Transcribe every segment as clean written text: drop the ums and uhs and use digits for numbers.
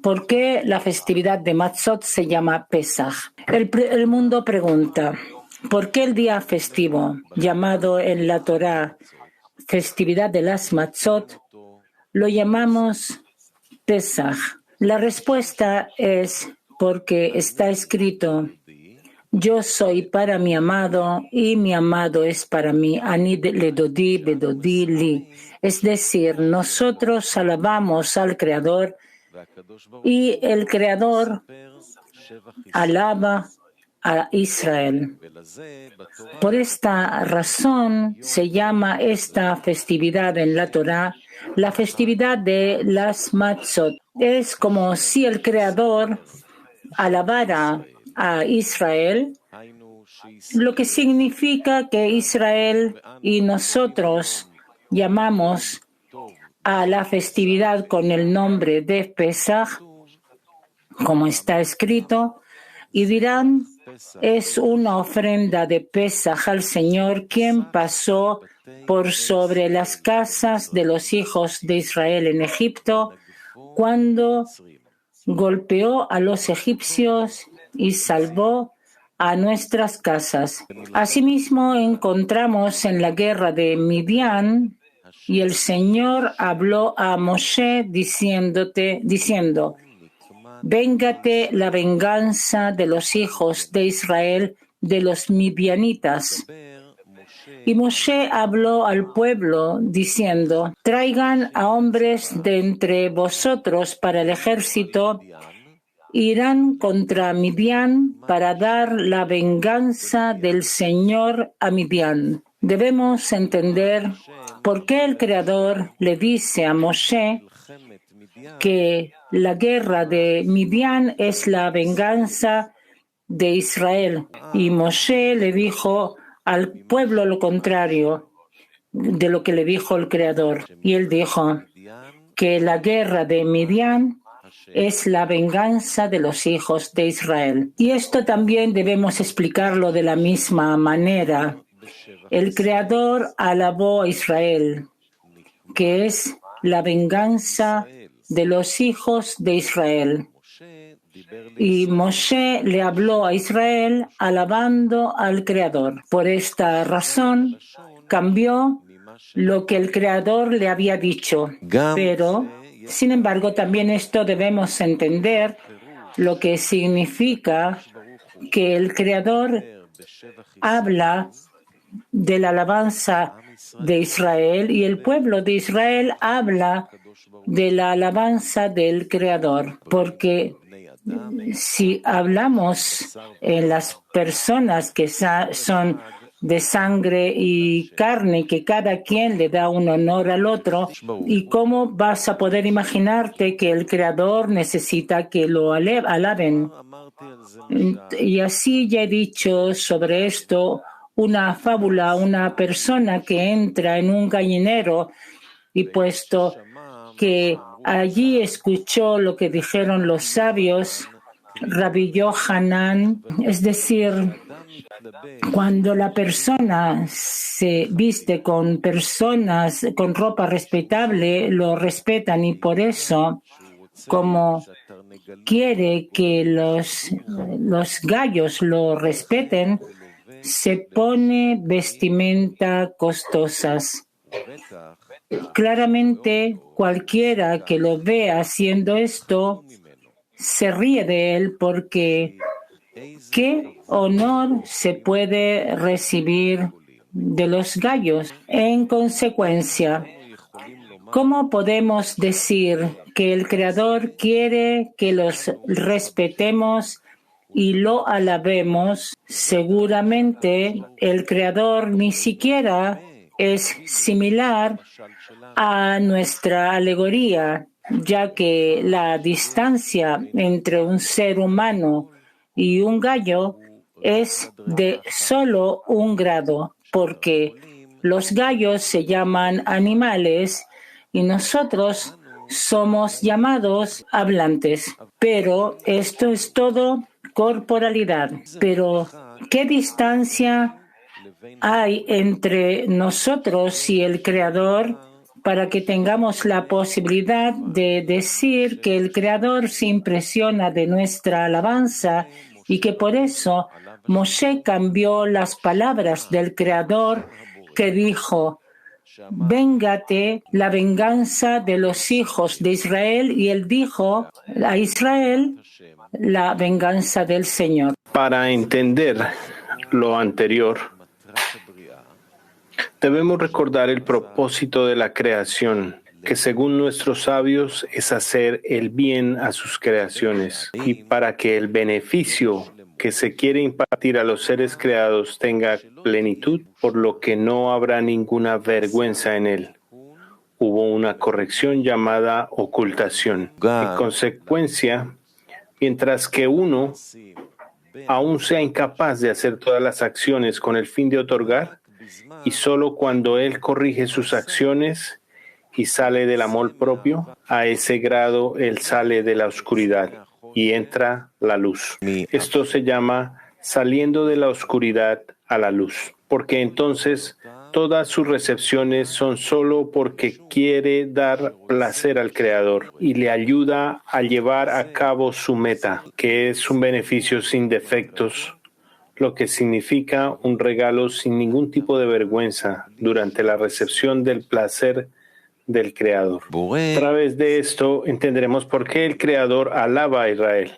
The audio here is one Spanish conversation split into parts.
¿por qué la festividad de Matzot se llama Pesach? El mundo pregunta, ¿por qué el día festivo, llamado en la Torá festividad de las Matzot, lo llamamos Pesach? La respuesta es porque está escrito, yo soy para mi amado y mi amado es para mí. Ani ledodi bedodi li. Es decir, nosotros alabamos al Creador y el Creador alaba a Israel. Por esta razón se llama esta festividad en la Torá la festividad de las Matzot. Es como si el Creador alabara a Israel, lo que significa que Israel y nosotros llamamos a la festividad con el nombre de Pesach, como está escrito, y dirán, es una ofrenda de Pesach al Señor, quien pasó por sobre las casas de los hijos de Israel en Egipto, cuando golpeó a los egipcios y salvó a nuestras casas. Asimismo, encontramos en la guerra de Midian, y el Señor habló a Moshe diciendo, véngate la venganza de los hijos de Israel de los midianitas. Y Moshe habló al pueblo diciendo, traigan a hombres de entre vosotros para el ejército, irán contra Midian para dar la venganza del Señor a Midian. Debemos entender por qué el Creador le dice a Moshe que la guerra de Midian es la venganza de Israel. Y Moshe le dijo al pueblo lo contrario de lo que le dijo el Creador. Y él dijo que la guerra de Midian es la venganza de los hijos de Israel. Y esto también debemos explicarlo de la misma manera. El Creador alabó a Israel, que es la venganza de los hijos de Israel. Y Moshe le habló a Israel alabando al Creador. Por esta razón cambió lo que el Creador le había dicho. Pero, sin embargo, también esto debemos entender lo que significa que el Creador habla de la alabanza de Israel y el pueblo de Israel habla de la alabanza del Creador. Porque si hablamos en las personas que son de sangre y carne, que cada quien le da un honor al otro, ¿y cómo vas a poder imaginarte que el Creador necesita que lo alaben? Y así ya he dicho sobre esto una fábula, una persona que entra en un gallinero y puesto que allí escuchó lo que dijeron los sabios, Rabbi Yohanan, es decir, cuando la persona se viste con personas con ropa respetable, lo respetan y por eso, como quiere que los gallos lo respeten, se pone vestimenta costosas. Claramente, cualquiera que lo vea haciendo esto se ríe de él porque ¿qué honor se puede recibir de los gallos? En consecuencia, ¿cómo podemos decir que el Creador quiere que los respetemos y lo alabemos? Seguramente el Creador ni siquiera es similar a nuestra alegoría, ya que la distancia entre un ser humano y un gallo es de solo 1 grado, porque los gallos se llaman animales y nosotros somos llamados hablantes. Pero esto es todo corporalidad. Pero, ¿qué distancia hay entre nosotros y el Creador? para que tengamos la posibilidad de decir que el Creador se impresiona de nuestra alabanza y que por eso Moshe cambió las palabras del Creador que dijo: véngate la venganza de los hijos de Israel, y él dijo a Israel la venganza del Señor. Para entender lo anterior, debemos recordar el propósito de la creación, que según nuestros sabios es hacer el bien a sus creaciones, y para que el beneficio que se quiere impartir a los seres creados tenga plenitud, por lo que no habrá ninguna vergüenza en él. Hubo una corrección llamada ocultación. En consecuencia, mientras que uno aún sea incapaz de hacer todas las acciones con el fin de otorgar, y solo cuando él corrige sus acciones y sale del amor propio, a ese grado él sale de la oscuridad y entra la luz. Esto se llama saliendo de la oscuridad a la luz, porque entonces todas sus recepciones son solo porque quiere dar placer al Creador y le ayuda a llevar a cabo su meta, que es un beneficio sin defectos, lo que significa un regalo sin ningún tipo de vergüenza durante la recepción del placer del Creador. A través de esto entenderemos por qué el Creador alaba a Israel.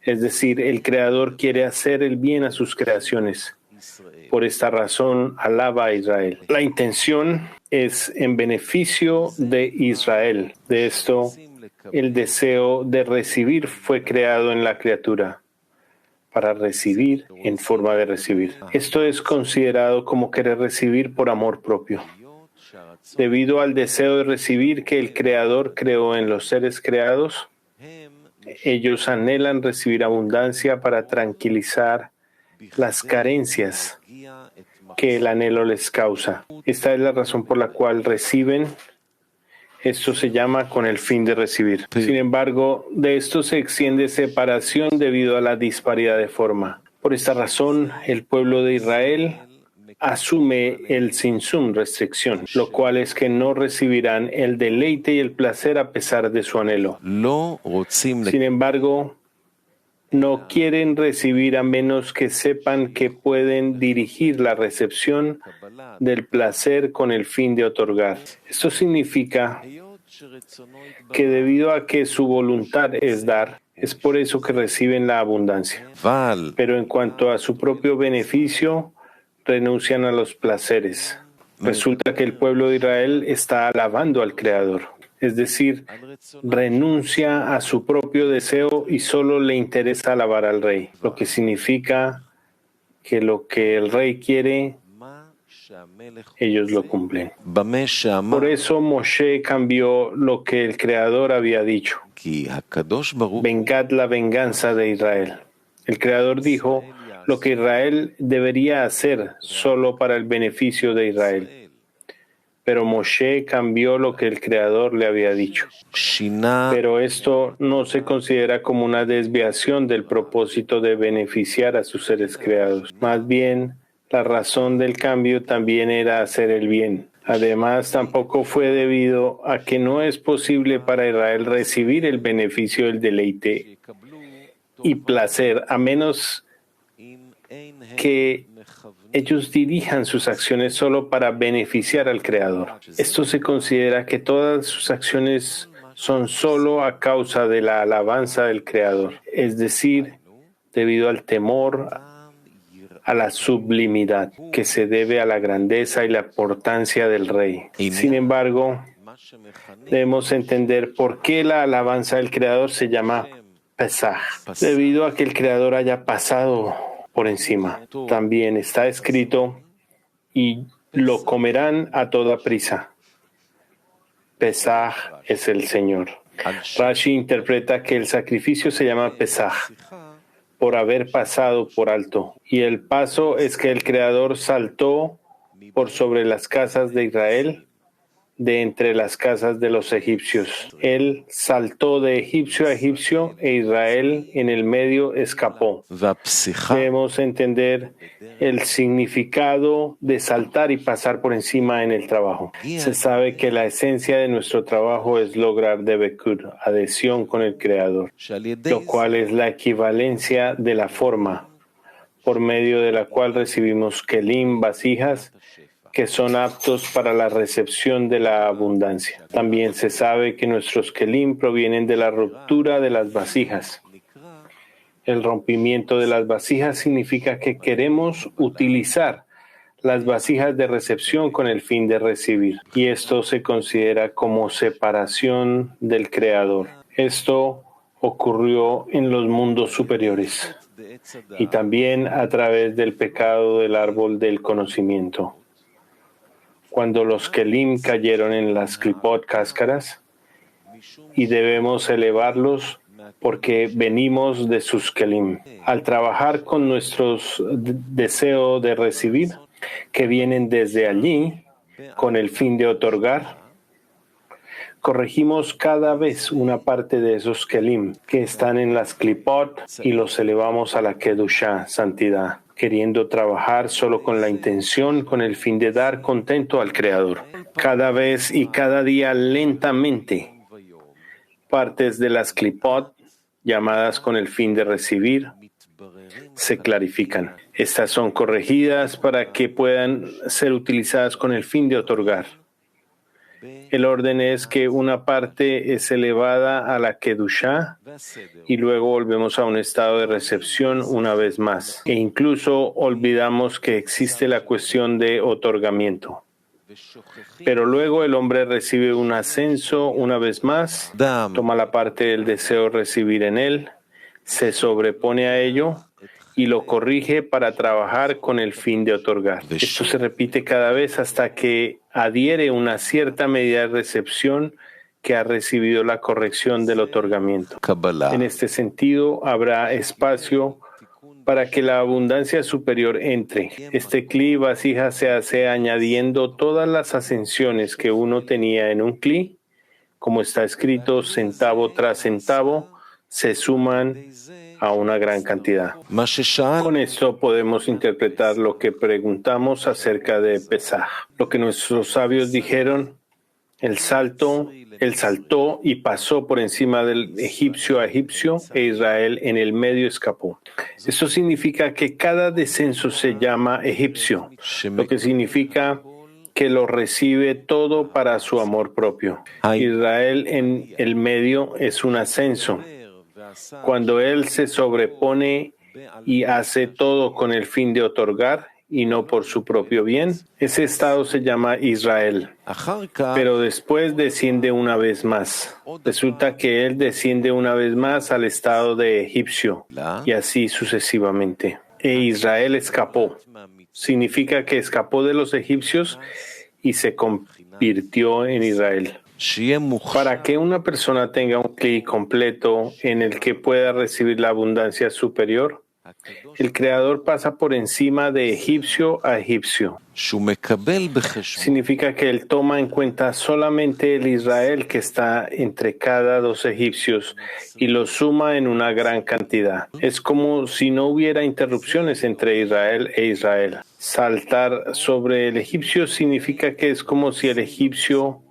Es decir, el Creador quiere hacer el bien a sus creaciones. Por esta razón, alaba a Israel. La intención es en beneficio de Israel. De esto, el deseo de recibir fue creado en la criatura, para recibir en forma de recibir. Esto es considerado como querer recibir por amor propio. Debido al deseo de recibir que el Creador creó en los seres creados, ellos anhelan recibir abundancia para tranquilizar las carencias que el anhelo les causa. Esta es la razón por la cual reciben. Esto se llama con el fin de recibir. Sin embargo, de esto se extiende separación debido a la disparidad de forma. Por esta razón, el pueblo de Israel asume el tzimtzum, restricción, lo cual es que no recibirán el deleite y el placer a pesar de su anhelo. Sin embargo, no quieren recibir a menos que sepan que pueden dirigir la recepción del placer con el fin de otorgar. Esto significa que debido a que su voluntad es dar, es por eso que reciben la abundancia. Pero en cuanto a su propio beneficio, renuncian a los placeres. Resulta que el pueblo de Israel está alabando al Creador. Es decir, renuncia a su propio deseo y solo le interesa alabar al rey, lo que significa que lo que el rey quiere, ellos lo cumplen. Por eso Moshe cambió lo que el Creador había dicho. Vengad la venganza de Israel. El Creador dijo lo que Israel debería hacer solo para el beneficio de Israel. Pero Moshe cambió lo que el Creador le había dicho. Pero esto no se considera como una desviación del propósito de beneficiar a sus seres creados. Más bien, la razón del cambio también era hacer el bien. Además, tampoco fue debido a que no es posible para Israel recibir el beneficio del deleite y placer, a menos que ellos dirijan sus acciones solo para beneficiar al Creador. Esto se considera que todas sus acciones son solo a causa de la alabanza del Creador, es decir, debido al temor, a la sublimidad que se debe a la grandeza y la importancia del Rey. Sin embargo, debemos entender por qué la alabanza del Creador se llama Pesaj, debido a que el Creador haya pasado por encima. También está escrito, y lo comerán a toda prisa. Pesaj es el Señor. Rashi interpreta que el sacrificio se llama Pesaj, por haber pasado por alto. Y el paso es que el Creador saltó por sobre las casas de Israel de entre las casas de los egipcios. Él saltó de egipcio a egipcio e Israel en el medio escapó. Debemos entender el significado de saltar y pasar por encima en el trabajo. Se sabe que la esencia de nuestro trabajo es lograr debekur, adhesión con el Creador, lo cual es la equivalencia de la forma, por medio de la cual recibimos kelim, vasijas, que son aptos para la recepción de la abundancia. También se sabe que nuestros kelim provienen de la ruptura de las vasijas. El rompimiento de las vasijas significa que queremos utilizar las vasijas de recepción con el fin de recibir. Y esto se considera como separación del Creador. Esto ocurrió en los mundos superiores y también a través del pecado del árbol del conocimiento. Cuando los kelim cayeron en las klipot cáscaras, y debemos elevarlos porque venimos de sus kelim. Al trabajar con nuestros deseos de recibir, que vienen desde allí, con el fin de otorgar, corregimos cada vez una parte de esos kelim que están en las klipot y los elevamos a la kedusha, santidad, queriendo trabajar solo con la intención, con el fin de dar contento al Creador. Cada vez y cada día lentamente, partes de las klipot, llamadas con el fin de recibir, se clarifican. Estas son corregidas para que puedan ser utilizadas con el fin de otorgar. El orden es que una parte es elevada a la Kedushá y luego volvemos a un estado de recepción una vez más. E incluso olvidamos que existe la cuestión de otorgamiento. Pero luego el hombre recibe un ascenso una vez más, toma la parte del deseo recibir en él, se sobrepone a ello y lo corrige para trabajar con el fin de otorgar. Esto se repite cada vez hasta que adhiere una cierta medida de recepción que ha recibido la corrección del otorgamiento. En este sentido, habrá espacio para que la abundancia superior entre. Este kli vasija se hace añadiendo todas las ascensiones que uno tenía en un kli, como está escrito, centavo tras centavo, se suman a una gran cantidad. Con esto podemos interpretar lo que preguntamos acerca de Pesaj. Lo que nuestros sabios dijeron, él saltó y pasó por encima del egipcio a egipcio e Israel en el medio escapó. Esto significa que cada descenso se llama egipcio, lo que significa que lo recibe todo para su amor propio. Israel en el medio es un ascenso. Cuando él se sobrepone y hace todo con el fin de otorgar y no por su propio bien, ese estado se llama Israel. Pero después desciende una vez más. Resulta que él desciende una vez más al estado de egipcio y así sucesivamente. E Israel escapó. Significa que escapó de los egipcios y se convirtió en Israel. Para que una persona tenga un kli completo en el que pueda recibir la abundancia superior, el Creador pasa por encima de egipcio a egipcio. Significa que él toma en cuenta solamente el Israel que está entre cada dos egipcios y lo suma en una gran cantidad. Es como si no hubiera interrupciones entre Israel e Israel. Saltar sobre el egipcio significa que es como si el egipcio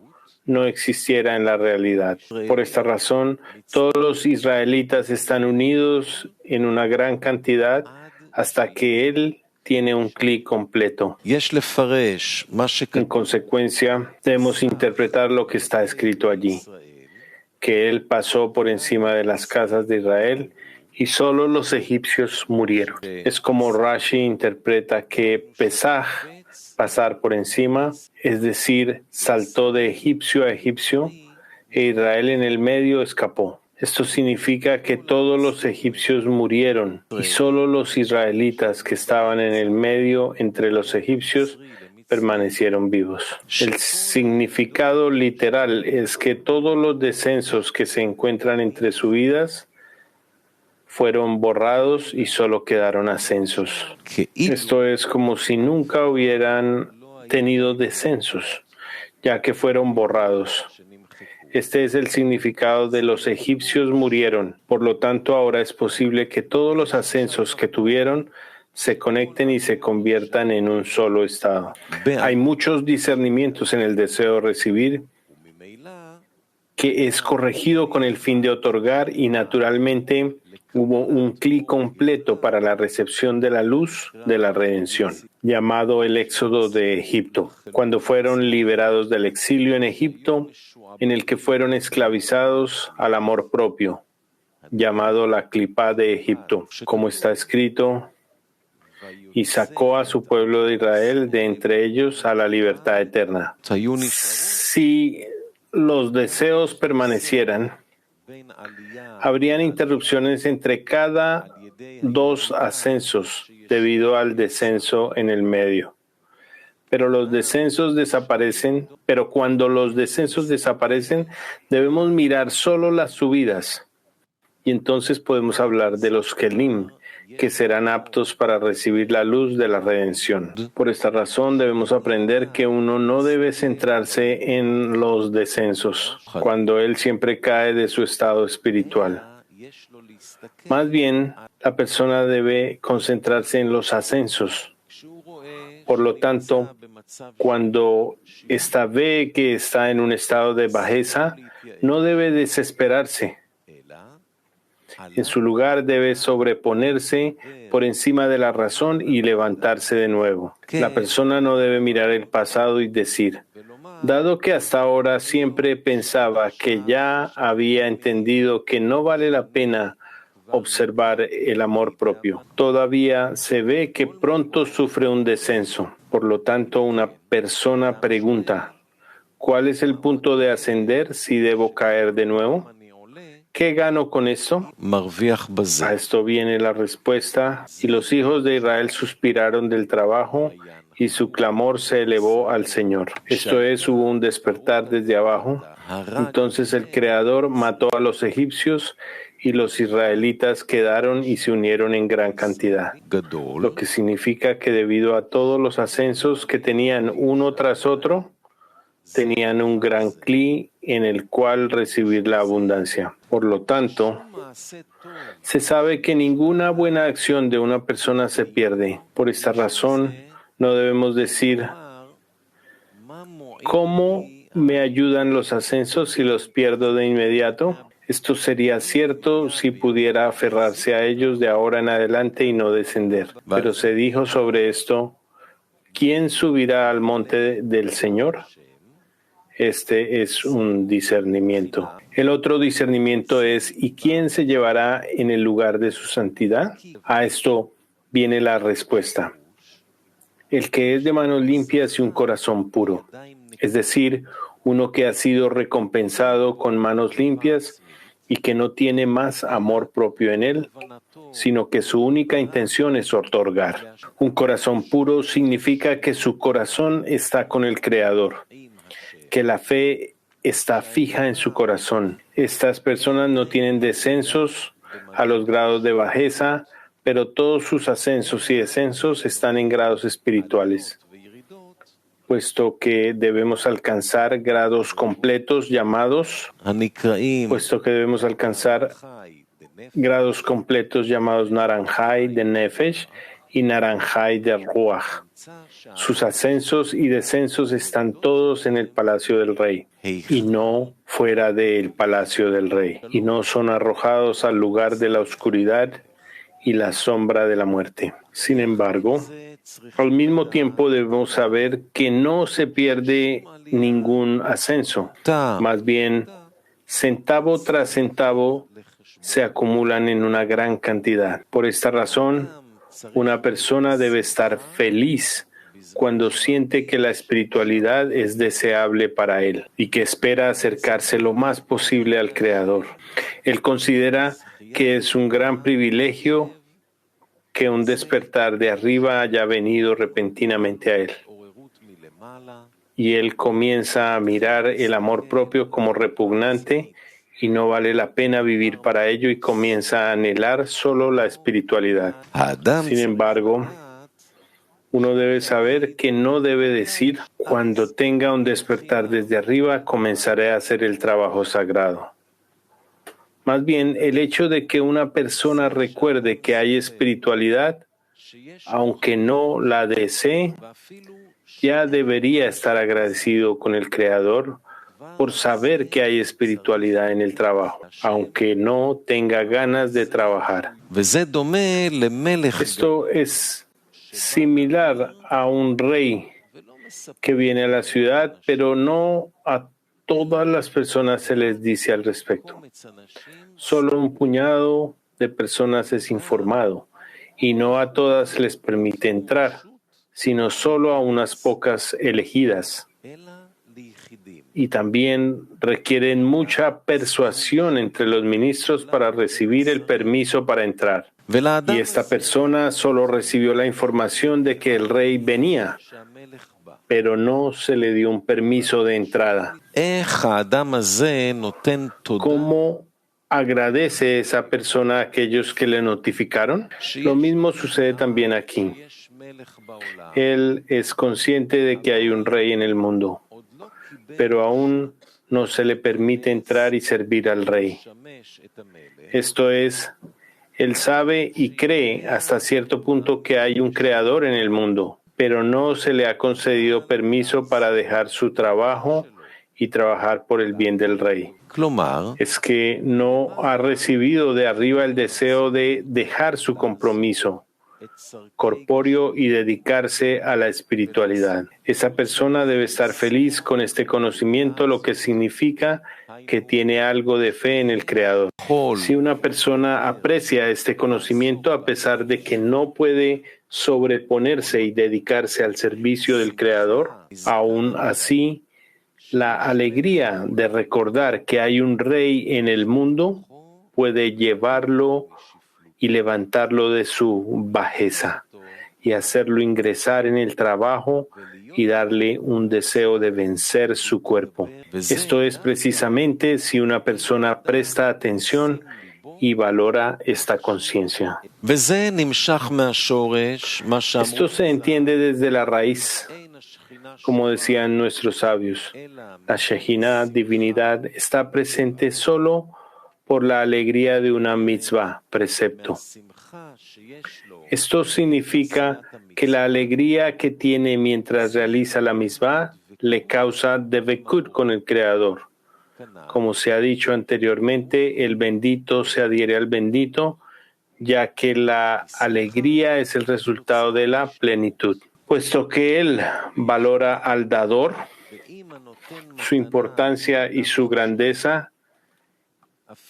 no existiera en la realidad. Por esta razón, todos los israelitas están unidos en una gran cantidad hasta que él tiene un kli completo. En consecuencia, debemos interpretar lo que está escrito allí, que él pasó por encima de las casas de Israel y solo los egipcios murieron. Es como Rashi interpreta que Pesaj, pasar por encima, es decir, saltó de egipcio a egipcio e Israel en el medio escapó. Esto significa que todos los egipcios murieron y solo los israelitas que estaban en el medio entre los egipcios permanecieron vivos. El significado literal es que todos los descensos que se encuentran entre subidas fueron borrados y solo quedaron ascensos. Esto es como si nunca hubieran tenido descensos, ya que fueron borrados. Este es el significado de los egipcios murieron. Por lo tanto, ahora es posible que todos los ascensos que tuvieron se conecten y se conviertan en un solo estado. Hay muchos discernimientos en el deseo de recibir, que es corregido con el fin de otorgar, y naturalmente hubo un clic completo para la recepción de la luz de la redención, llamado el éxodo de Egipto, cuando fueron liberados del exilio en Egipto, en el que fueron esclavizados al amor propio, llamado la clipá de Egipto, como está escrito, y sacó a su pueblo de Israel de entre ellos a la libertad eterna. Si los deseos permanecieran, habrían interrupciones entre cada dos ascensos debido al descenso en el medio. Pero cuando los descensos desaparecen, debemos mirar solo las subidas. Y entonces podemos hablar de los kelim, que serán aptos para recibir la luz de la redención. Por esta razón debemos aprender que uno no debe centrarse en los descensos, cuando él siempre cae de su estado espiritual. Más bien, la persona debe concentrarse en los ascensos. Por lo tanto, cuando ve que está en un estado de bajeza, no debe desesperarse. En su lugar debe sobreponerse por encima de la razón y levantarse de nuevo. La persona no debe mirar el pasado y decir, dado que hasta ahora siempre pensaba que ya había entendido que no vale la pena observar el amor propio. Todavía se ve que pronto sufre un descenso. Por lo tanto, una persona pregunta, ¿cuál es el punto de ascender si debo caer de nuevo? ¿Qué gano con esto? A esto viene la respuesta. Y los hijos de Israel suspiraron del trabajo y su clamor se elevó al Señor. Esto es, hubo un despertar desde abajo. Entonces el Creador mató a los egipcios y los israelitas quedaron y se unieron en gran cantidad. Lo que significa que debido a todos los ascensos que tenían uno tras otro, tenían un gran cli en el cual recibir la abundancia. Por lo tanto, se sabe que ninguna buena acción de una persona se pierde. Por esta razón, no debemos decir, ¿cómo me ayudan los ascensos si los pierdo de inmediato? Esto sería cierto si pudiera aferrarse a ellos de ahora en adelante y no descender. Pero se dijo sobre esto, ¿quién subirá al monte del Señor? Este es un discernimiento. El otro discernimiento es, ¿y quién se llevará en el lugar de su santidad? A esto viene la respuesta. El que es de manos limpias y un corazón puro, es decir, uno que ha sido recompensado con manos limpias y que no tiene más amor propio en él, sino que su única intención es otorgar. Un corazón puro significa que su corazón está con el Creador, que la fe está fija en su corazón. Estas personas no tienen descensos a los grados de bajeza, pero todos sus ascensos y descensos están en grados espirituales, puesto que debemos alcanzar grados completos llamados Naranjai de Nefesh y Naranjai de Ruach. Sus ascensos y descensos están todos en el palacio del rey y no fuera del palacio del rey, y no son arrojados al lugar de la oscuridad y la sombra de la muerte. Sin embargo, al mismo tiempo debemos saber que no se pierde ningún ascenso. Más bien, centavo tras centavo se acumulan en una gran cantidad. Por esta razón, una persona debe estar feliz cuando siente que la espiritualidad es deseable para él y que espera acercarse lo más posible al Creador. Él considera que es un gran privilegio que un despertar de arriba haya venido repentinamente a él. Y él comienza a mirar el amor propio como repugnante y no vale la pena vivir para ello, y comienza a anhelar solo la espiritualidad. Sin embargo, Uno debe saber que no debe decir, cuando tenga un despertar desde arriba, comenzaré a hacer el trabajo sagrado. Más bien, el hecho de que una persona recuerde que hay espiritualidad, aunque no la desee, ya debería estar agradecido con el Creador por saber que hay espiritualidad en el trabajo, aunque no tenga ganas de trabajar. Esto es similar a un rey que viene a la ciudad, pero no a todas las personas se les dice al respecto. Solo un puñado de personas es informado, y no a todas se les permite entrar, sino solo a unas pocas elegidas. Y también requieren mucha persuasión entre los ministros para recibir el permiso para entrar. Y esta persona solo recibió la información de que el rey venía, pero no se le dio un permiso de entrada. ¿Cómo agradece esa persona a aquellos que le notificaron? Lo mismo sucede también aquí. Él es consciente de que hay un rey en el mundo, pero aún no se le permite entrar y servir al rey. Esto es, él sabe y cree hasta cierto punto que hay un creador en el mundo, pero no se le ha concedido permiso para dejar su trabajo y trabajar por el bien del rey. Es que no ha recibido de arriba el deseo de dejar su compromiso corpóreo y dedicarse a la espiritualidad. Esa persona debe estar feliz con este conocimiento, lo que significa que tiene algo de fe en el Creador. Si una persona aprecia este conocimiento a pesar de que no puede sobreponerse y dedicarse al servicio del Creador, aún así, la alegría de recordar que hay un rey en el mundo puede llevarlo y levantarlo de su bajeza y hacerlo ingresar en el trabajo y darle un deseo de vencer su cuerpo. Esto es precisamente si una persona presta atención y valora esta conciencia. Esto se entiende desde la raíz. Como decían nuestros sabios, la Shejinah, divinidad, está presente solo por la alegría de una mitzvah, precepto. Esto significa que la alegría que tiene mientras realiza la mitzvah le causa devekut con el Creador. Como se ha dicho anteriormente, el bendito se adhiere al bendito, ya que la alegría es el resultado de la plenitud. Puesto que él valora al dador, su importancia y su grandeza,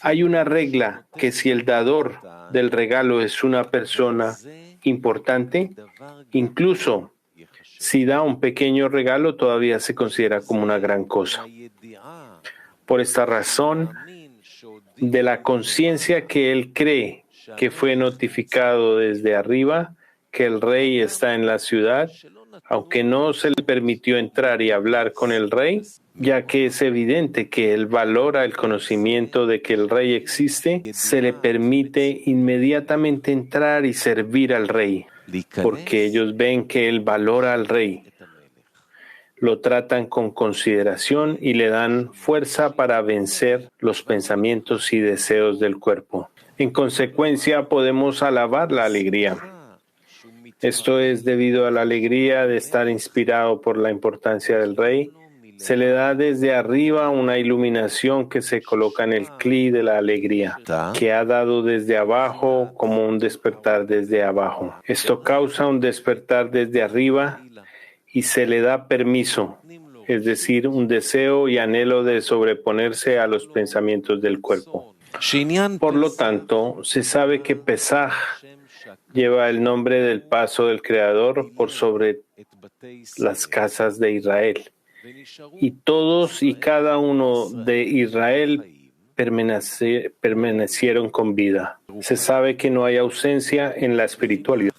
hay una regla que si el dador del regalo es una persona importante, incluso si da un pequeño regalo, todavía se considera como una gran cosa. Por esta razón, de la conciencia que él cree que fue notificado desde arriba, que el rey está en la ciudad, aunque no se le permitió entrar y hablar con el rey, ya que es evidente que él valora el conocimiento de que el rey existe, se le permite inmediatamente entrar y servir al rey, porque ellos ven que él valora al rey. Lo tratan con consideración y le dan fuerza para vencer los pensamientos y deseos del cuerpo. En consecuencia, podemos alabar la alegría. Esto es debido a la alegría de estar inspirado por la importancia del rey. Se le da desde arriba una iluminación que se coloca en el cli de la alegría, que ha dado desde abajo como un despertar desde abajo. Esto causa un despertar desde arriba y se le da permiso, es decir, un deseo y anhelo de sobreponerse a los pensamientos del cuerpo. Por lo tanto, se sabe que Pesaj lleva el nombre del paso del Creador por sobre las casas de Israel. Y todos y cada uno de Israel permanecieron con vida. Se sabe que no hay ausencia en la espiritualidad,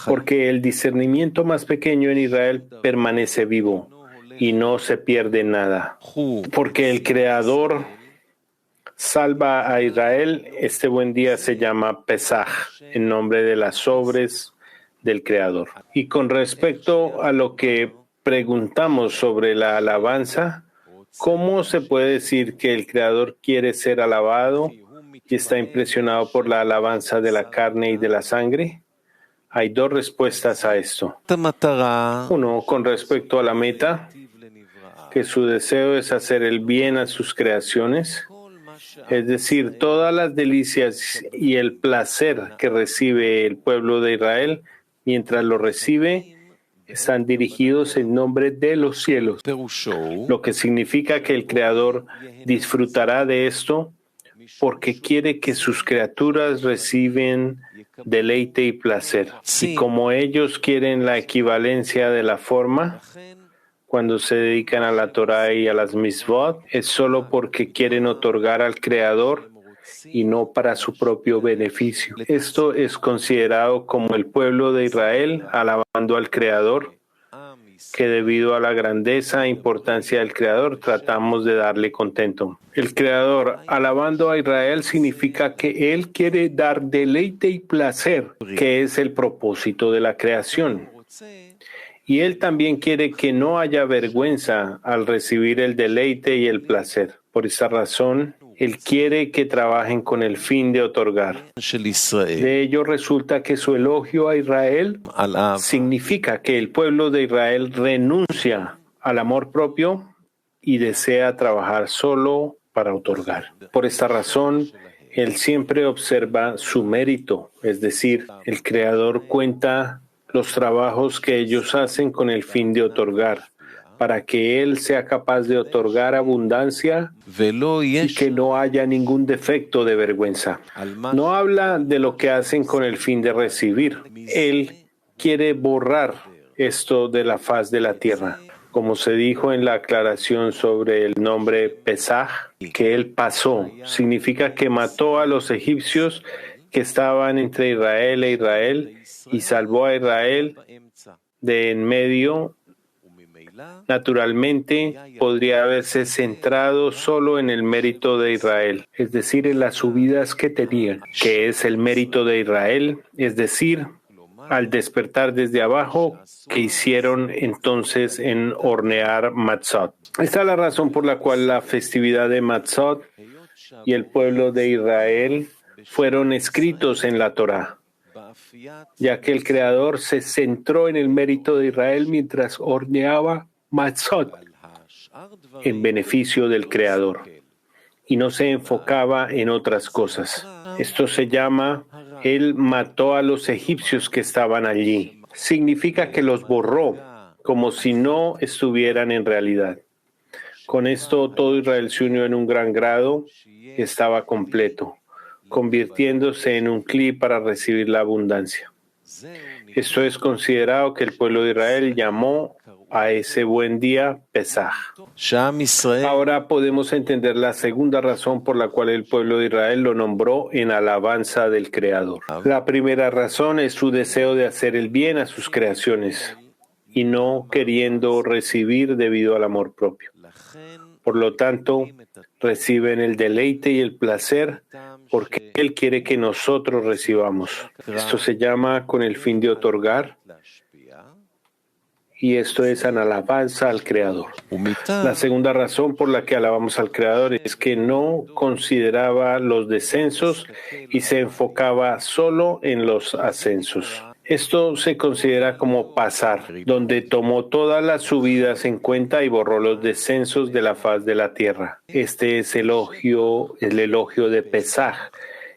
porque el discernimiento más pequeño en Israel permanece vivo y no se pierde nada. Porque el Creador salva a Israel, este buen día se llama Pesaj, en nombre de las sobres del Creador. Y con respecto a lo que preguntamos sobre la alabanza, ¿cómo se puede decir que el Creador quiere ser alabado y está impresionado por la alabanza de la carne y de la sangre? Hay dos respuestas a esto. Uno, con respecto a la meta, que su deseo es hacer el bien a sus creaciones, es decir, todas las delicias y el placer que recibe el pueblo de Israel, mientras lo recibe, están dirigidos en nombre de los cielos, lo que significa que el Creador disfrutará de esto porque quiere que sus criaturas reciben deleite y placer. Y como ellos quieren la equivalencia de la forma, cuando se dedican a la Torah y a las mitzvot, es solo porque quieren otorgar al Creador y no para su propio beneficio. Esto es considerado como el pueblo de Israel alabando al Creador, que debido a la grandeza e importancia del Creador tratamos de darle contento. El Creador alabando a Israel significa que Él quiere dar deleite y placer, que es el propósito de la creación. Y Él también quiere que no haya vergüenza al recibir el deleite y el placer. Por esa razón, Él quiere que trabajen con el fin de otorgar. De ello resulta que su elogio a Israel significa que el pueblo de Israel renuncia al amor propio y desea trabajar solo para otorgar. Por esta razón, Él siempre observa su mérito, es decir, el Creador cuenta los trabajos que ellos hacen con el fin de otorgar, para que Él sea capaz de otorgar abundancia y que no haya ningún defecto de vergüenza. No habla de lo que hacen con el fin de recibir. Él quiere borrar esto de la faz de la tierra. Como se dijo en la aclaración sobre el nombre Pesaj, que Él pasó, significa que mató a los egipcios que estaban entre Israel e Israel y salvó a Israel de en medio. Naturalmente, podría haberse centrado solo en el mérito de Israel, es decir, en las subidas que tenían, que es el mérito de Israel, es decir, al despertar desde abajo, que hicieron entonces en hornear matzot. Esta es la razón por la cual la festividad de matzot y el pueblo de Israel fueron escritos en la Torá, ya que el Creador se centró en el mérito de Israel mientras horneaba matzot en beneficio del Creador y no se enfocaba en otras cosas. Esto se llama, Él mató a los egipcios que estaban allí. Significa que los borró como si no estuvieran en realidad. Con esto todo Israel se unió en un gran grado y estaba completo, convirtiéndose en un cli para recibir la abundancia. Esto es considerado que el pueblo de Israel llamó a ese buen día Pesaj. Ahora podemos entender la segunda razón por la cual el pueblo de Israel lo nombró en alabanza del Creador. La primera razón es su deseo de hacer el bien a sus creaciones y no queriendo recibir debido al amor propio. Por lo tanto, reciben el deleite y el placer porque Él quiere que nosotros recibamos. Esto se llama con el fin de otorgar y esto es en alabanza al Creador. La segunda razón por la que alabamos al Creador es que no consideraba los descensos y se enfocaba solo en los ascensos. Esto se considera como pasar, donde tomó todas las subidas en cuenta y borró los descensos de la faz de la tierra. Este es el elogio de Pesaj,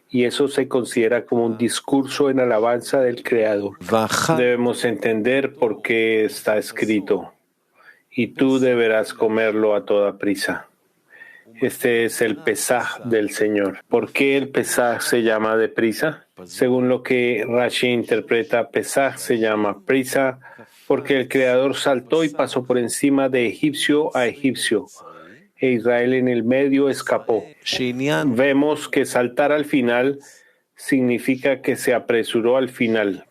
y eso se considera como un discurso en alabanza del Creador. Debemos entender por qué está escrito, y tú deberás comerlo a toda prisa. Este es el Pesaj del Señor. ¿Por qué el Pesaj se llama deprisa? Según lo que Rashi interpreta, Pesaj se llama prisa porque el Creador saltó y pasó por encima de egipcio a egipcio, e Israel en el medio escapó. Vemos que saltar al final significa que se apresuró al final,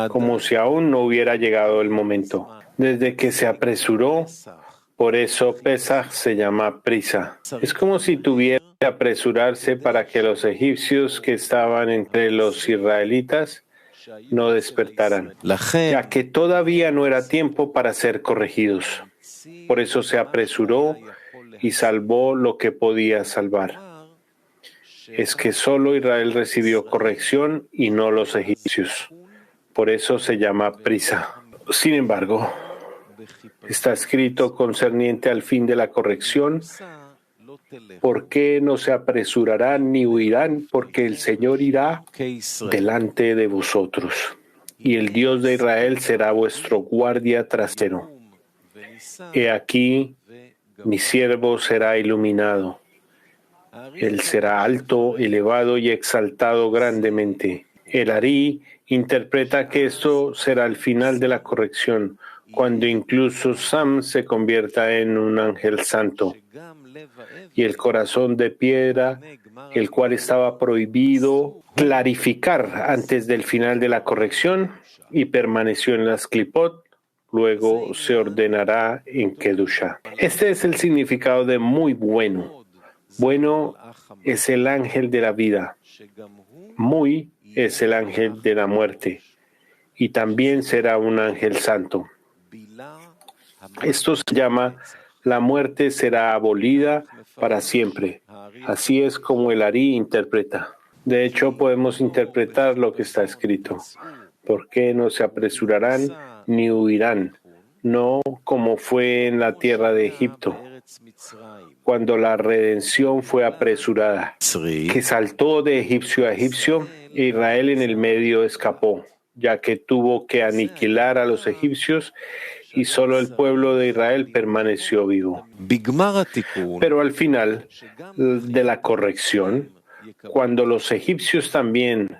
como si aún no hubiera llegado el momento. Desde que se apresuró, por eso Pesaj se llama prisa. Es como si tuviera que apresurarse para que los egipcios que estaban entre los israelitas no despertaran, ya que todavía no era tiempo para ser corregidos. Por eso se apresuró y salvó lo que podía salvar. Es que solo Israel recibió corrección y no los egipcios. Por eso se llama prisa. Sin embargo, está escrito concerniente al fin de la corrección: ¿por qué no se apresurarán ni huirán? Porque el Señor irá delante de vosotros, y el Dios de Israel será vuestro guardia trasero. He aquí, mi siervo será iluminado. Él será alto, elevado y exaltado grandemente. El Arí interpreta que esto será el final de la corrección, cuando incluso Sam se convierta en un ángel santo. Y el corazón de piedra, el cual estaba prohibido clarificar antes del final de la corrección y permaneció en las clipot, luego se ordenará en Kedusha. Este es el significado de muy bueno. Bueno es el ángel de la vida. Muy es el ángel de la muerte. Y también será un ángel santo. Esto se llama: la muerte será abolida para siempre. Así es como el Arí interpreta. De hecho, podemos interpretar lo que está escrito: ¿por qué no se apresurarán ni huirán? No como fue en la tierra de Egipto, cuando la redención fue apresurada, que saltó de egipcio a egipcio, e Israel en el medio escapó, ya que tuvo que aniquilar a los egipcios y solo el pueblo de Israel permaneció vivo. Pero al final de la corrección, cuando los egipcios también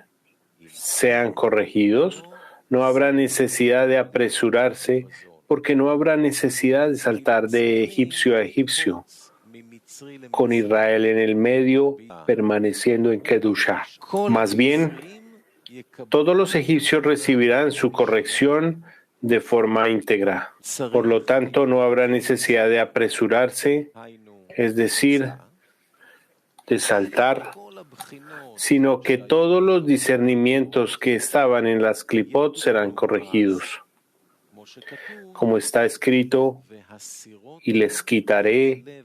sean corregidos, no habrá necesidad de apresurarse, porque no habrá necesidad de saltar de egipcio a egipcio, con Israel en el medio, permaneciendo en Kedusha. Más bien, todos los egipcios recibirán su corrección de forma íntegra. Por lo tanto, no habrá necesidad de apresurarse, es decir, de saltar, sino que todos los discernimientos que estaban en las clipot serán corregidos. Como está escrito: y les quitaré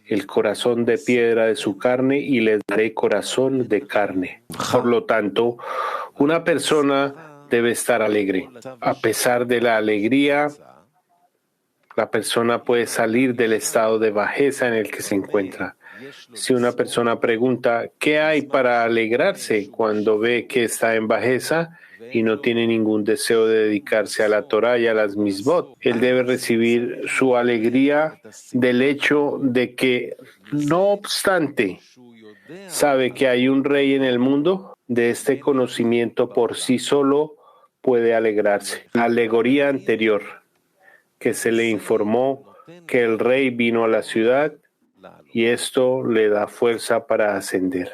el corazón de piedra de su carne y les daré corazón de carne. Por lo tanto, una persona debe estar alegre. A pesar de la alegría, la persona puede salir del estado de bajeza en el que se encuentra. Si una persona pregunta ¿qué hay para alegrarse cuando ve que está en bajeza y no tiene ningún deseo de dedicarse a la Torah y a las misbot? Él debe recibir su alegría del hecho de que, no obstante, sabe que hay un rey en el mundo. De este conocimiento por sí solo puede alegrarse. La alegoría anterior, que se le informó que el rey vino a la ciudad, y esto le da fuerza para ascender.